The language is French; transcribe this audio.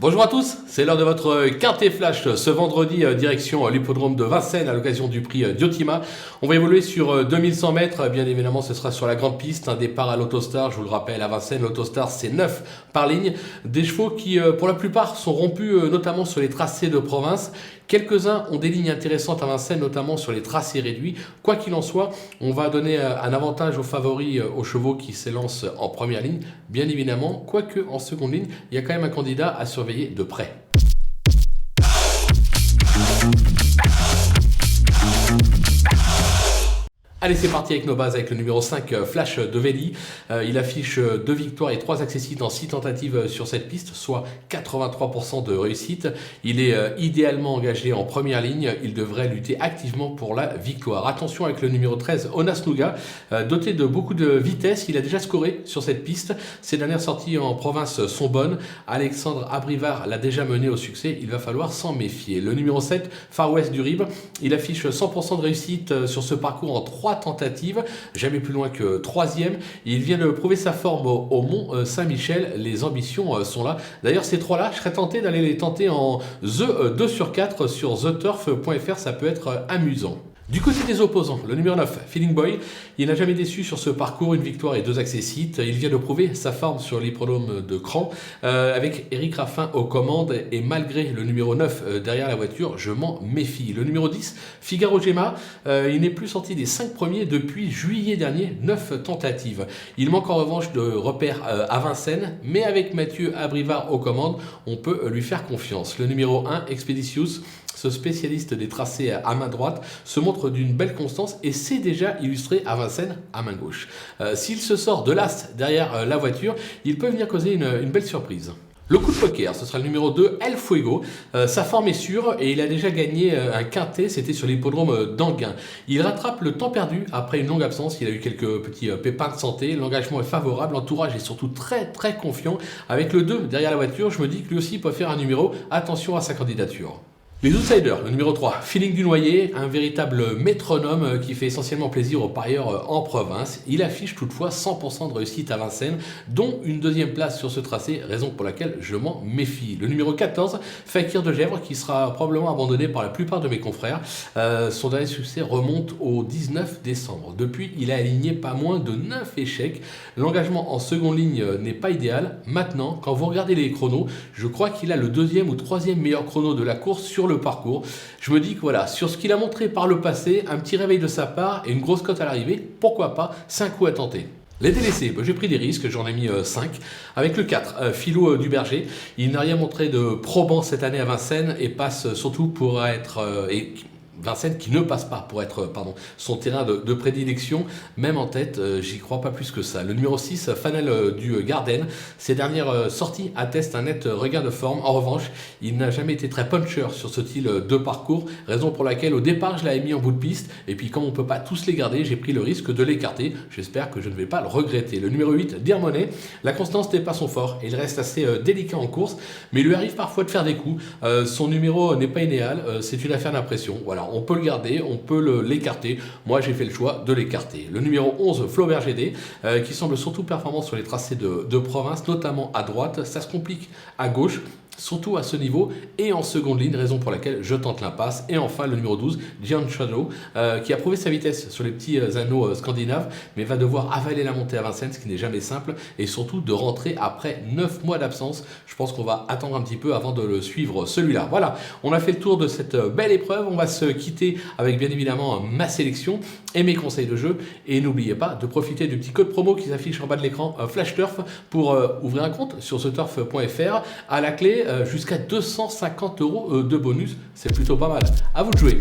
Bonjour à tous, c'est l'heure de votre Quintet Flash ce vendredi, direction l'hippodrome de Vincennes à l'occasion du prix Diotima. On va évoluer sur 2100 mètres, bien évidemment ce sera sur la grande piste, un départ à l'Autostar, je vous le rappelle à Vincennes, l'Autostar c'est 9 par ligne, des chevaux qui pour la plupart sont rompus notamment sur les tracés de province. Quelques-uns ont des lignes intéressantes à Vincennes, notamment sur les tracés réduits. Quoi qu'il en soit, on va donner un avantage aux favoris, aux chevaux qui s'élancent en première ligne, bien évidemment, quoique en seconde ligne, il y a quand même un candidat à surveiller de près. Allez, c'est parti avec nos bases, avec le numéro 5, Flash Dovelli. Il affiche 2 victoires et 3 accessites en 6 tentatives sur cette piste, soit 83% de réussite. Il est idéalement engagé en première ligne. Il devrait lutter activement pour la victoire. Attention avec le numéro 13, Onasnuga. Doté de beaucoup de vitesse, il a déjà scoré sur cette piste. Ses dernières sorties en province sont bonnes. Alexandre Abrivard l'a déjà mené au succès. Il va falloir s'en méfier. Le numéro 7, Far West du Rib. Il affiche 100% de réussite sur ce parcours en 3 tentatives, jamais plus loin que 3e. Il vient de prouver sa forme au Mont Saint-Michel. Les ambitions sont là. D'ailleurs, ces trois-là, je serais tenté d'aller les tenter en The 2/4 sur theturf.fr. Ça peut être amusant. Du côté des opposants, le numéro 9, Feeling Boy, il n'a jamais déçu sur ce parcours, une victoire et 2 accessites. Il vient de prouver sa forme sur l'hippodrome de Cran avec Eric Raffin aux commandes et malgré le numéro 9 derrière la voiture, je m'en méfie. Le numéro 10, Figaro Gemma, il n'est plus sorti des 5 premiers depuis juillet dernier, 9 tentatives. Il manque en revanche de repères à Vincennes, mais avec Mathieu Abrivard aux commandes, on peut lui faire confiance. Le numéro 1, Expeditious, ce spécialiste des tracés à main droite se montre d'une belle constance et c'est déjà illustré à Vincennes à main gauche. S'il se sort de l'as derrière la voiture, il peut venir causer une belle surprise. Le coup de poker, ce sera le numéro 2, El Fuego. Sa forme est sûre et il a déjà gagné un quintet, c'était sur l'hippodrome d'Anguin. Il rattrape le temps perdu après une longue absence, il a eu quelques petits pépins de santé, l'engagement est favorable, l'entourage est surtout très confiant. Avec le 2 derrière la voiture, je me dis que lui aussi peut faire un numéro, attention à sa candidature. Les outsiders, le numéro 3, Feeling du Noyer, un véritable métronome qui fait essentiellement plaisir aux parieurs en province. Il affiche toutefois 100% de réussite à Vincennes, dont une 2e place sur ce tracé, raison pour laquelle je m'en méfie. Le numéro 14, Fakir de Gèvres, qui sera probablement abandonné par la plupart de mes confrères. Son dernier succès remonte au 19 décembre. Depuis, il a aligné pas moins de 9 échecs. L'engagement en seconde ligne n'est pas idéal. Maintenant, quand vous regardez les chronos, je crois qu'il a le 2e ou 3e meilleur chrono de la course sur le parcours. Je me dis que voilà, sur ce qu'il a montré par le passé, un petit réveil de sa part et une grosse cote à l'arrivée, pourquoi pas, 5 coups à tenter. Les délaissés, j'ai pris des risques, j'en ai mis 5. Avec le 4, Philo du Berger, il n'a rien montré de probant cette année à Vincennes et passe surtout pour être... Vincennes qui ne passe pas pour être son terrain de prédilection, même en tête, j'y crois pas plus que ça. Le numéro 6, Fanel du Garden, ses dernières sorties attestent un net regain de forme. En revanche, il n'a jamais été très puncher sur ce style de parcours, raison pour laquelle au départ je l'avais mis en bout de piste, et puis comme on peut pas tous les garder, j'ai pris le risque de l'écarter. J'espère que je ne vais pas le regretter. Le numéro 8, Dear Money, la constance n'est pas son fort, et il reste assez délicat en course, mais il lui arrive parfois de faire des coups. Son numéro n'est pas idéal, c'est une affaire d'impression. Voilà. On peut le garder, on peut l'écarter. Moi, j'ai fait le choix de l'écarter. Le numéro 11, Flaubert GD, qui semble surtout performant sur les tracés de province, notamment à droite. Ça se complique à gauche, surtout à ce niveau et en seconde ligne, raison pour laquelle je tente l'impasse. Et enfin le numéro 12, Giant Shadow, qui a prouvé sa vitesse sur les petits anneaux scandinaves, mais va devoir avaler la montée à Vincennes, ce qui n'est jamais simple, et surtout de rentrer après 9 mois d'absence. Je pense qu'on va attendre un petit peu avant de le suivre celui-là. Voilà, on a fait le tour de cette belle épreuve, on va se quitter avec bien évidemment ma sélection et mes conseils de jeu, et n'oubliez pas de profiter du petit code promo qui s'affiche en bas de l'écran, Flash Turf, pour ouvrir un compte sur theturf.fr. À la clé, jusqu'à 250 € de bonus, c'est plutôt pas mal. À vous de jouer.